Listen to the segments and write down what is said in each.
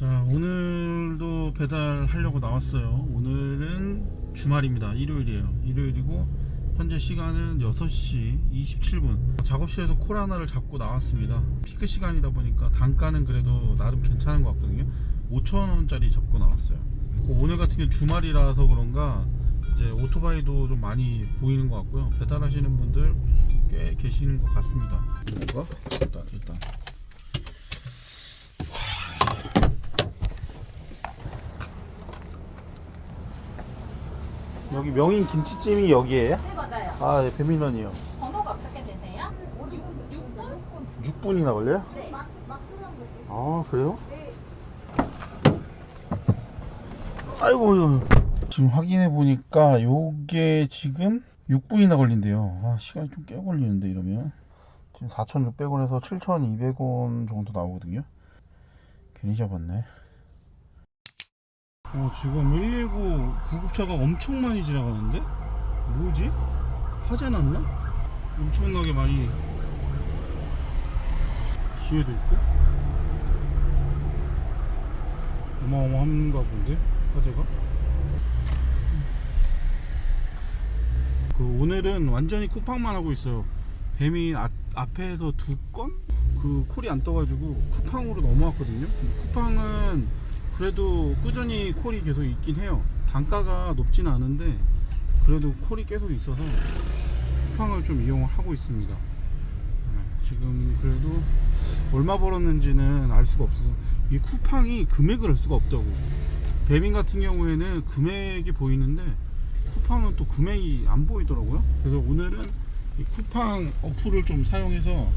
자, 오늘도 배달하려고 나왔어요. 오늘은 주말입니다. 일요일이고 현재 시간은 6시 27분. 작업실에서 콜 하나를 잡고 나왔습니다. 피크 시간이다 보니까 단가는 그래도 나름 괜찮은 것 같거든요. 5,000원짜리 잡고 나왔어요. 오늘 같은 경우 주말이라서 그런가 이제 오토바이도 좀 많이 보이는 것 같고요. 배달하시는 분들 꽤 계시는 것 같습니다. 이거 일단 여기 명인 김치찜이 여기에요? 네, 맞아요. 아, 네, 배민원이요. 번호가 어떻게 되세요? 6분? 6분이나 걸려요? 네. 아, 그래요? 아이고, 지금 확인해 보니까 요게 지금 6분이나 걸린대요. 아, 시간이 좀 꽤 걸리는데 이러면 지금 4,600원에서 7,200원 정도 나오거든요. 괜히 잡았네. 지금 119 구급차가 엄청 많이 지나가는데? 뭐지? 화재 났나? 엄청나게 많이 뒤에도 있고 어마어마한가 본데? 화재가? 오늘은 완전히 쿠팡만 하고 있어요. 뱀이 앞에서 2건? 그 콜이 안 떠가지고 쿠팡으로 넘어왔거든요. 쿠팡은 그래도 꾸준히 콜이 계속 있긴 해요. 단가가 높지는 않은데 그래도 콜이 계속 있어서 쿠팡을 좀 이용을 하고 있습니다. 지금 그래도 얼마 벌었는지는 알 수가 없어서 이 쿠팡이 금액을 알 수가 없다고. 배민 같은 경우에는 금액이 보이는데 쿠팡은 또 금액이 안 보이더라고요. 그래서 오늘은 이 쿠팡 어플을 좀 사용해서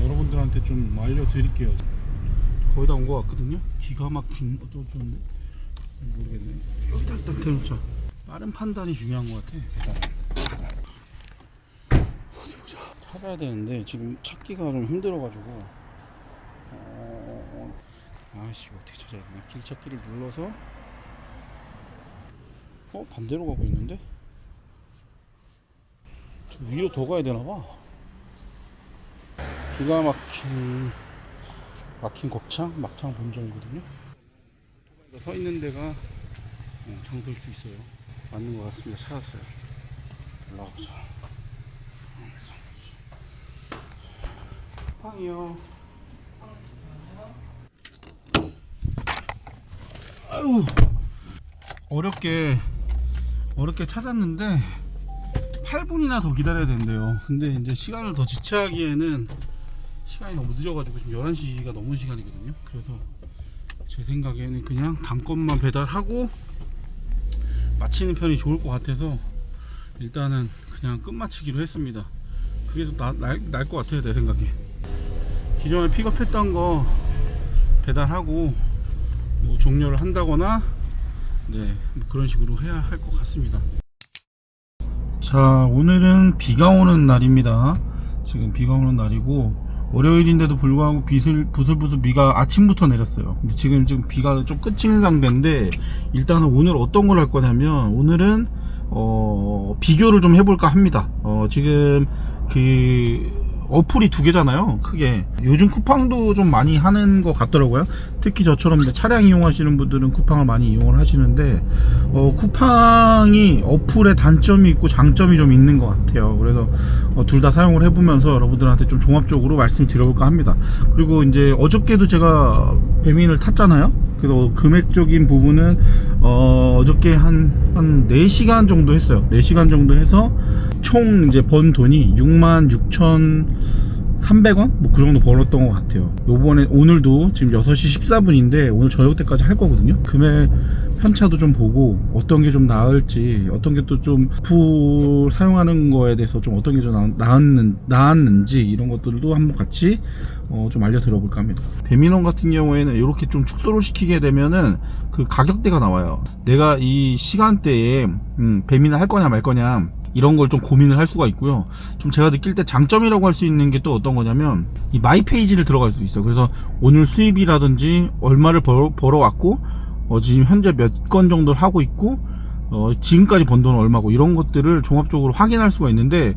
여러분들한테 좀 알려드릴게요. 거의 다 온 것 같거든요. 기가 막힌 어쩌는데 모르겠네. 여기다 일단 대놓자. 빠른 판단이 중요한 것 같아. 배달은 어디 보자. 찾아야 되는데 지금 찾기가 좀 힘들어가지고 아씨, 어떻게 찾아야 되나. 길찾기를 눌러서 반대로 가고 있는데 저 위로 더 가야 되나봐. 기가 막힌 곱창 막창 본점이거든요. 서 있는 데가 장소일 수 있어요. 맞는 것 같습니다. 찾았어요. 올라가보자. 빵이요. 아유, 어렵게 찾았는데 8분이나 더 기다려야 된대요. 근데 이제 시간을 더 지체하기에는 시간이 너무 늦어가지고 지금 11시가 넘은 시간이거든요. 그래서 제 생각에는 그냥 단건만 배달하고 마치는 편이 좋을 것 같아서 일단은 그냥 끝마치기로 했습니다. 그게 더 날 것 같아요, 내 생각에. 기존에 픽업했던 거 배달하고 뭐 종료를 한다거나 뭐 그런 식으로 해야 할 것 같습니다. 자, 오늘은 비가 오는 날입니다. 지금 비가 오는 날이고 월요일인데도 불구하고 부슬부슬 비가 아침부터 내렸어요. 근데 지금 비가 좀 그치는 상태인데 일단은 오늘 어떤 걸 할 거냐면 오늘은 비교를 좀 해볼까 합니다. 지금 그 어플이 2개잖아요. 크게 요즘 쿠팡도 좀 많이 하는 것 같더라고요. 특히 저처럼 차량 이용하시는 분들은 쿠팡을 많이 이용을 하시는데 쿠팡이 어플에 단점이 있고 장점이 좀 있는 것 같아요. 그래서 둘 다 사용을 해보면서 여러분들한테 좀 종합적으로 말씀드려볼까 합니다. 그리고 이제 어저께도 제가 배민을 탔잖아요. 그래서 금액적인 부분은 어저께 한 4시간 정도 했어요. 4시간 정도 해서 총 이제 번 돈이 66,300원? 뭐 그 정도 벌었던 것 같아요. 오늘도 지금 6시 14분인데 오늘 저녁 때까지 할 거거든요. 금액 편차도 좀 보고 어떤 게 좀 나을지, 어떤 게 또 좀 어플 사용하는 거에 대해서 좀 어떤 게 좀 나았는지 이런 것들도 한번 같이 좀 알려드려 볼까 합니다. 배민원 같은 경우에는 이렇게 좀 축소를 시키게 되면은 그 가격대가 나와요. 내가 이 시간대에 배민을 할 거냐 말 거냐 이런 걸 좀 고민을 할 수가 있고요. 좀 제가 느낄 때 장점이라고 할 수 있는 게 또 어떤 거냐면 이 마이 페이지를 들어갈 수 있어요. 그래서 오늘 수입이라든지 얼마를 벌어왔고 지금 현재 몇 건 정도를 하고 있고 지금까지 번 돈은 얼마고 이런 것들을 종합적으로 확인할 수가 있는데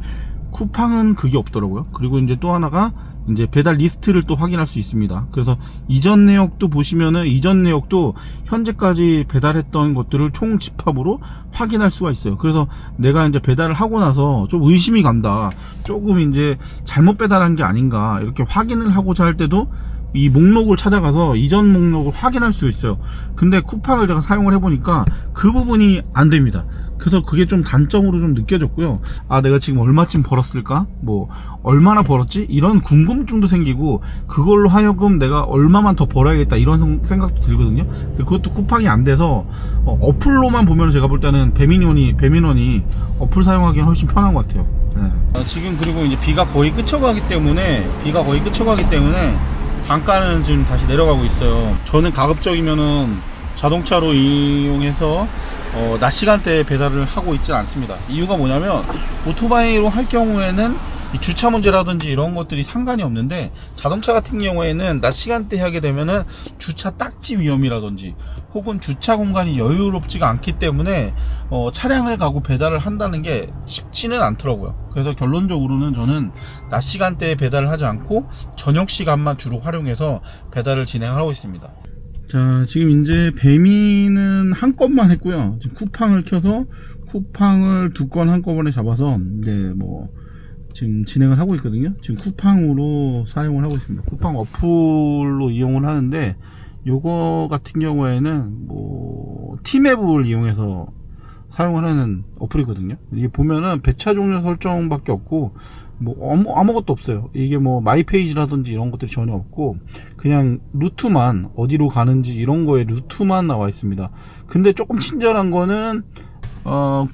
쿠팡은 그게 없더라고요. 그리고 이제 또 하나가 이제 배달 리스트를 또 확인할 수 있습니다. 그래서 이전 내역도 보시면은 이전 내역도 현재까지 배달했던 것들을 총 집합으로 확인할 수가 있어요. 그래서 내가 이제 배달을 하고 나서 좀 의심이 간다, 조금 이제 잘못 배달한 게 아닌가 이렇게 확인을 하고자 할 때도 이 목록을 찾아가서 이전 목록을 확인할 수 있어요. 근데 쿠팡을 제가 사용을 해보니까 그 부분이 안 됩니다. 그래서 그게 좀 단점으로 좀 느껴졌고요. 아, 내가 지금 얼마쯤 벌었을까? 뭐 얼마나 벌었지? 이런 궁금증도 생기고, 그걸로 하여금 내가 얼마만 더 벌어야겠다 이런 생각도 들거든요. 그것도 쿠팡이 안 돼서 어플로만 보면 제가 볼 때는 배민원이 어플 사용하기는 훨씬 편한 것 같아요. 네. 지금 그리고 이제 비가 거의 그쳐가기 때문에 단가는 지금 다시 내려가고 있어요. 저는 가급적이면은 자동차로 이용해서 낮 시간대에 배달을 하고 있지 않습니다. 이유가 뭐냐면 오토바이로 할 경우에는 이 주차 문제라든지 이런 것들이 상관이 없는데, 자동차 같은 경우에는 낮 시간대에 하게 되면은 주차 딱지 위험이라든지 혹은 주차 공간이 여유롭지가 않기 때문에 차량을 가고 배달을 한다는 게 쉽지는 않더라고요. 그래서 결론적으로는 저는 낮 시간대에 배달을 하지 않고 저녁 시간만 주로 활용해서 배달을 진행하고 있습니다. 자, 지금 이제 배민은 한 건만 했고요. 지금 쿠팡을 켜서 쿠팡을 2건 한꺼번에 잡아서 이제 뭐 지금 진행을 하고 있거든요. 지금 쿠팡으로 사용을 하고 있습니다. 쿠팡 어플로 이용을 하는데, 요거 같은 경우에는 뭐 티맵을 이용해서 사용을 하는 어플이거든요. 이게 보면은 배차 종류 설정밖에 없고 뭐 아무것도 없어요. 이게 뭐 마이 페이지라든지 이런 것들이 전혀 없고, 그냥 루트만, 어디로 가는지 이런 거에 루트만 나와 있습니다. 근데 조금 친절한 거는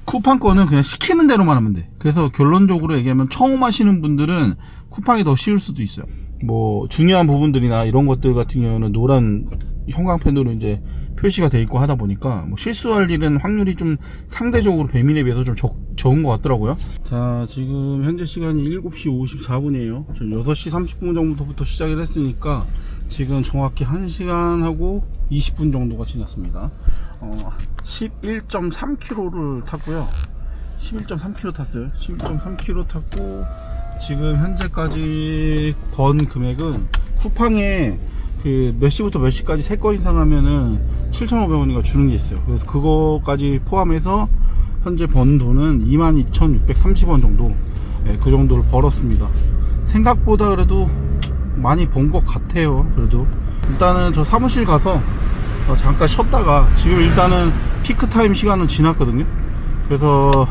쿠팡 거는 그냥 시키는 대로만 하면 돼. 그래서 결론적으로 얘기하면 처음 하시는 분들은 쿠팡이 더 쉬울 수도 있어요. 뭐 중요한 부분들이나 이런 것들 같은 경우는 노란 형광펜으로 이제 표시가 돼 있고 하다 보니까 뭐 실수할 일은 확률이 좀 상대적으로 배민에 비해서 좀 적은 것 같더라고요. 자, 지금 현재 시간이 7시 54분이에요. 저 6시 30분 정도부터 시작을 했으니까 지금 정확히 1시간하고 20분 정도가 지났습니다. 11.3km를 탔고요. 11.3km 탔어요. 11.3km 탔고, 지금 현재까지 번 금액은 쿠팡에 그 몇 시부터 몇 시까지 3건 이상 하면은 7,500원인가 주는 게 있어요. 그래서 그거까지 포함해서 현재 번 돈은 22,630원 정도, 그 정도를 벌었습니다. 생각보다 그래도 많이 번 것 같아요. 그래도 일단은 저 사무실 가서 잠깐 쉬었다가, 지금 일단은 피크타임 시간은 지났거든요. 그래서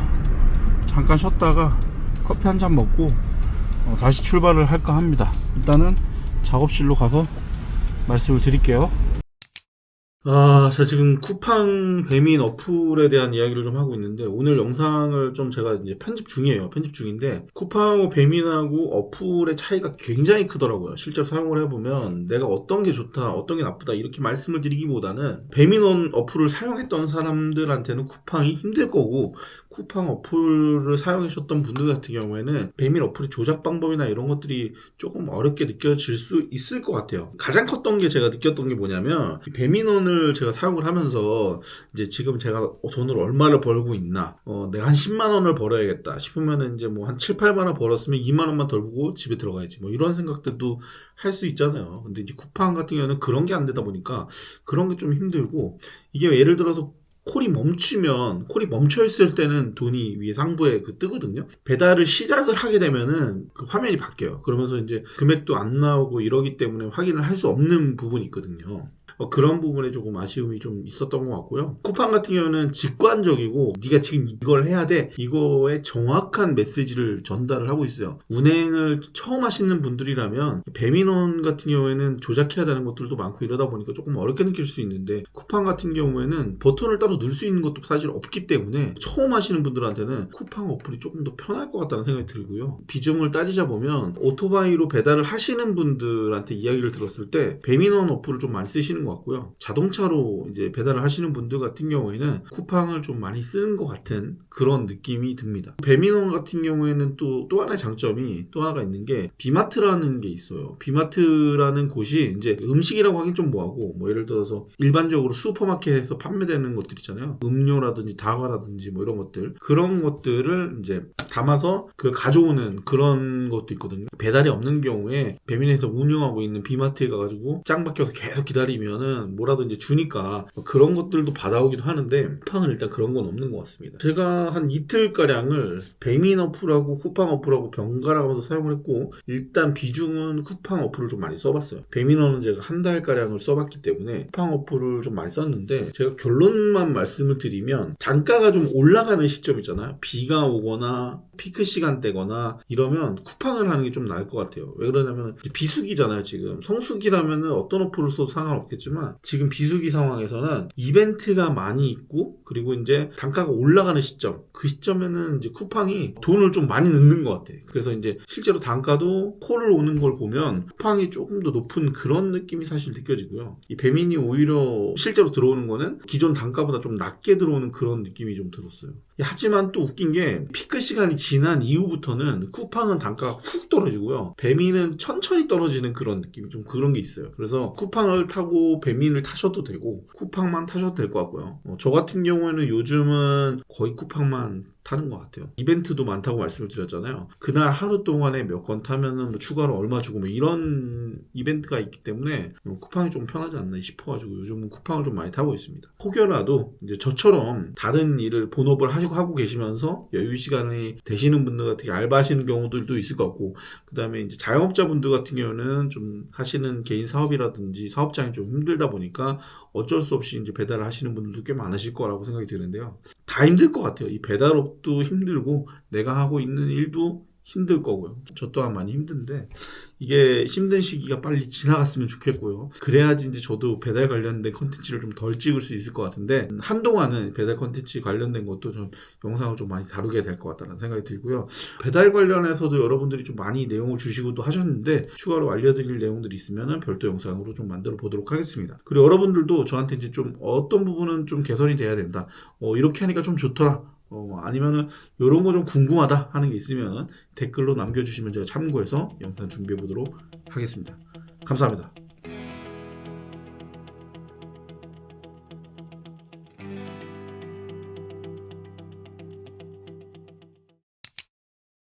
잠깐 쉬었다가 커피 한 잔 먹고 다시 출발을 할까 합니다. 일단은 작업실로 가서 말씀을 드릴게요. 자, 지금 쿠팡 배민 어플에 대한 이야기를 좀 하고 있는데, 오늘 영상을 좀 제가 이제 편집 중인데, 쿠팡하고 배민하고 어플의 차이가 굉장히 크더라고요. 실제로 사용을 해보면 내가 어떤 게 좋다, 어떤 게 나쁘다 이렇게 말씀을 드리기보다는, 배민 어플을 사용했던 사람들한테는 쿠팡이 힘들 거고, 쿠팡 어플을 사용하셨던 분들 같은 경우에는 배민 어플의 조작 방법이나 이런 것들이 조금 어렵게 느껴질 수 있을 것 같아요. 가장 컸던 게, 제가 느꼈던 게 뭐냐면, 배민원을 제가 사용을 하면서 이제 지금 제가 돈을 얼마를 벌고 있나, 내가 한 10만원을 벌어야겠다 싶으면은 이제 뭐 한 7, 8만원 벌었으면 2만원만 덜 벌고 집에 들어가야지, 뭐 이런 생각들도 할 수 있잖아요. 근데 이제 쿠팡 같은 경우는 그런 게 안 되다 보니까 그런 게 좀 힘들고, 이게 예를 들어서 콜이 멈춰 있을 때는 돈이 위에 상부에 뜨거든요. 배달을 시작을 하게 되면은 그 화면이 바뀌어요. 그러면서 이제 금액도 안 나오고 이러기 때문에 확인을 할 수 없는 부분이 있거든요. 그런 부분에 조금 아쉬움이 좀 있었던 것 같고요. 쿠팡 같은 경우는 직관적이고, 네가 지금 이걸 해야 돼, 이거에 정확한 메시지를 전달을 하고 있어요. 운행을 처음 하시는 분들이라면 배민원 같은 경우에는 조작해야 되는 것들도 많고 이러다 보니까 조금 어렵게 느낄 수 있는데, 쿠팡 같은 경우에는 버튼을 따로 누를 수 있는 것도 사실 없기 때문에 처음 하시는 분들한테는 쿠팡 어플이 조금 더 편할 것 같다는 생각이 들고요. 비중을 따지자 보면 오토바이로 배달을 하시는 분들한테 이야기를 들었을 때 배민원 어플을 좀 많이 쓰시는 것 것 같고요. 자동차로 이제 배달을 하시는 분들 같은 경우에는 쿠팡을 좀 많이 쓰는 것 같은 그런 느낌이 듭니다. 배민원 같은 경우에는 또 하나의 장점이 또 하나가 있는 게 비마트라는 게 있어요. 비마트라는 곳이 이제 음식이라고 하긴 좀 뭐하고, 뭐 예를 들어서 일반적으로 슈퍼마켓에서 판매되는 것들 있잖아요. 음료라든지 다과라든지 뭐 이런 것들, 그런 것들을 이제 담아서 그걸 가져오는 그런 것도 있거든요. 배달이 없는 경우에 배민에서 운영하고 있는 비마트에 가가지고 짱 박혀서 계속 기다리면은 뭐라도 이제 주니까 그런 것들도 받아오기도 하는데, 쿠팡은 일단 그런 건 없는 것 같습니다. 제가 한 이틀가량을 배민 어플하고 쿠팡 어플하고 번갈아 가면서 사용을 했고, 일단 비중은 쿠팡 어플을 좀 많이 써봤어요. 배민어는 제가 한 달가량을 써봤기 때문에 쿠팡 어플을 좀 많이 썼는데, 제가 결론만 말씀을 드리면 단가가 좀 올라가는 시점이잖아요. 비가 오거나 피크 시간대거나 이러면 쿠팡을 하는 게 좀 나을 것 같아요. 왜 그러냐면 비수기잖아요. 지금 성수기라면 어떤 어플을 써도 상관없겠지만, 지금 비수기 상황에서는 이벤트가 많이 있고, 그리고 이제 단가가 올라가는 시점, 그 시점에는 이제 쿠팡이 돈을 좀 많이 넣는 것 같아요. 그래서 이제 실제로 단가도 콜을 오는 걸 보면 쿠팡이 조금 더 높은 그런 느낌이 사실 느껴지고요. 이 배민이 오히려 실제로 들어오는 거는 기존 단가보다 좀 낮게 들어오는 그런 느낌이 좀 들었어요. 하지만 또 웃긴 게 피크 시간이 지난 이후부터는 쿠팡은 단가가 훅 떨어지고요. 배민은 천천히 떨어지는 그런 느낌이 좀 그런 게 있어요. 그래서 쿠팡을 타고 배민을 타셔도 되고 쿠팡만 타셔도 될 것 같고요. 저 같은 경우에는 요즘은 거의 쿠팡만 타는 것 같아요. 이벤트도 많다고 말씀을 드렸잖아요. 그날 하루 동안에 몇 건 타면은 뭐 추가로 얼마 주고 뭐 이런 이벤트가 있기 때문에 쿠팡이 좀 편하지 않나 싶어가지고 요즘은 쿠팡을 좀 많이 타고 있습니다. 혹여라도 이제 저처럼 다른 일을 본업을 하고 계시면서 여유 시간이 되시는 분들 같은 게 알바하시는 경우들도 있을 것 같고, 그 다음에 이제 자영업자분들 같은 경우는 좀 하시는 개인 사업이라든지 사업장이 좀 힘들다 보니까 어쩔 수 없이 이제 배달을 하시는 분들도 꽤 많으실 거라고 생각이 드는데요. 다 힘들 것 같아요. 이 배달업도 힘들고 내가 하고 있는 일도 힘들 거고요. 저 또한 많이 힘든데 이게 힘든 시기가 빨리 지나갔으면 좋겠고요. 그래야지 이제 저도 배달 관련된 컨텐츠를 좀 덜 찍을 수 있을 것 같은데, 한동안은 배달 컨텐츠 관련된 것도 좀 영상을 좀 많이 다루게 될 것 같다는 생각이 들고요. 배달 관련해서도 여러분들이 좀 많이 내용을 주시고도 하셨는데, 추가로 알려드릴 내용들이 있으면 별도 영상으로 좀 만들어 보도록 하겠습니다. 그리고 여러분들도 저한테 이제 좀 어떤 부분은 좀 개선이 돼야 된다, 이렇게 하니까 좀 좋더라, 아니면은 이런 거 좀 궁금하다 하는 게 있으면 댓글로 남겨주시면 제가 참고해서 영상 준비해 보도록 하겠습니다. 감사합니다.